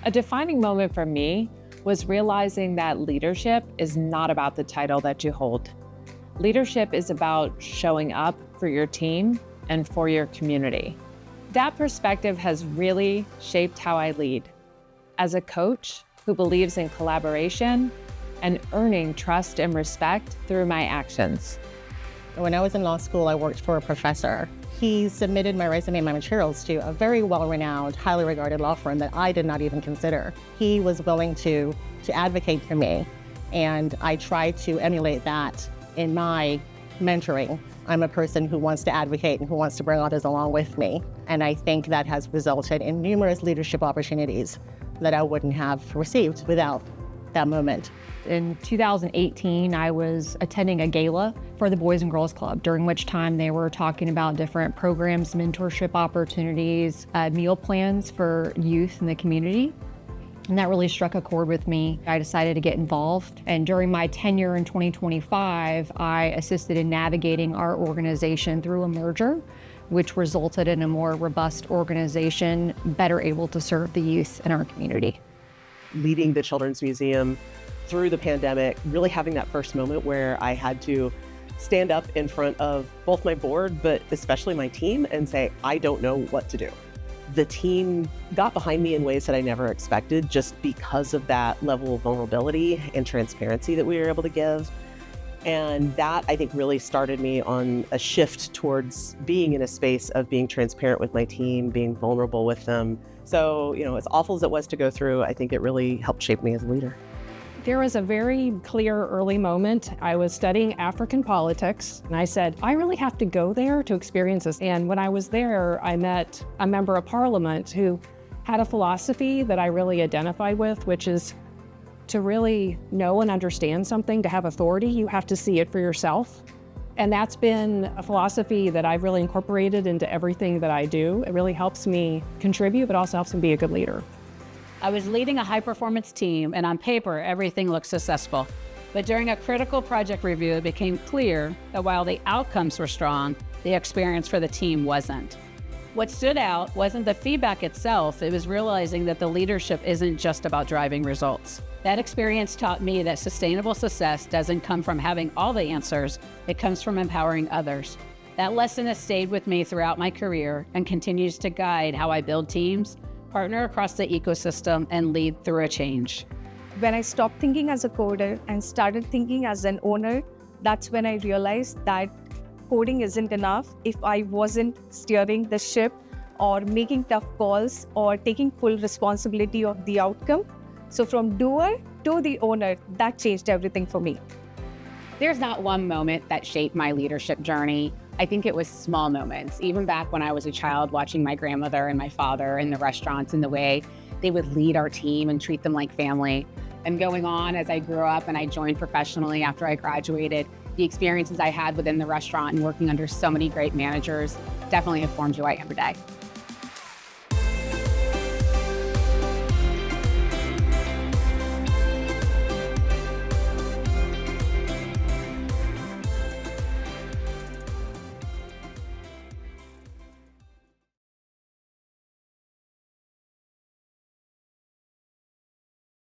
A defining moment for me was realizing that leadership is not about the title that you hold. Leadership is about showing up for your team and for your community. That perspective has really shaped how I lead. As a coach who believes in collaboration and earning trust and respect through my actions. When I was in law school, I worked for a professor. He submitted my resume and my materials to a very well-renowned, highly regarded law firm that I did not even consider. He was willing to advocate for me, and I tried to emulate that in my mentoring. I'm a person who wants to advocate and who wants to bring others along with me, and I think that has resulted in numerous leadership opportunities that I wouldn't have received without that moment. In 2018, I was attending a gala for the Boys and Girls Club, during which time they were talking about different programs, mentorship opportunities, meal plans for youth in the community. And that really struck a chord with me. I decided to get involved. And during my tenure in 2025, I assisted in navigating our organization through a merger, which resulted in a more robust organization, better able to serve the youth in our community. Leading the Children's Museum through the pandemic, really having that first moment where I had to stand up in front of both my board, but especially my team, and say, I don't know what to do. The team got behind me in ways that I never expected, just because of that level of vulnerability and transparency that we were able to give. And that, I think, really started me on a shift towards being in a space of being transparent with my team, being vulnerable with them. So, as awful as it was to go through, I think it really helped shape me as a leader. There was a very clear early moment. I was studying African politics, and I said, I really have to go there to experience this. And when I was there, I met a member of parliament who had a philosophy that I really identified with, which is to really know and understand something, to have authority, you have to see it for yourself. And that's been a philosophy that I've really incorporated into everything that I do. It really helps me contribute, but also helps me be a good leader. I was leading a high-performance team, and on paper, everything looked successful. But during a critical project review, it became clear that while the outcomes were strong, the experience for the team wasn't. What stood out wasn't the feedback itself, it was realizing that the leadership isn't just about driving results. That experience taught me that sustainable success doesn't come from having all the answers, it comes from empowering others. That lesson has stayed with me throughout my career and continues to guide how I build teams, partner across the ecosystem, and lead through a change. When I stopped thinking as a coder and started thinking as an owner, that's when I realized that coding isn't enough if I wasn't steering the ship or making tough calls or taking full responsibility of the outcome. So from doer to the owner, that changed everything for me. There's not one moment that shaped my leadership journey. I think it was small moments. Even back when I was a child, watching my grandmother and my father in the restaurants and the way they would lead our team and treat them like family. And going on as I grew up and I joined professionally after I graduated, the experiences I had within the restaurant and working under so many great managers definitely have formed who I am today.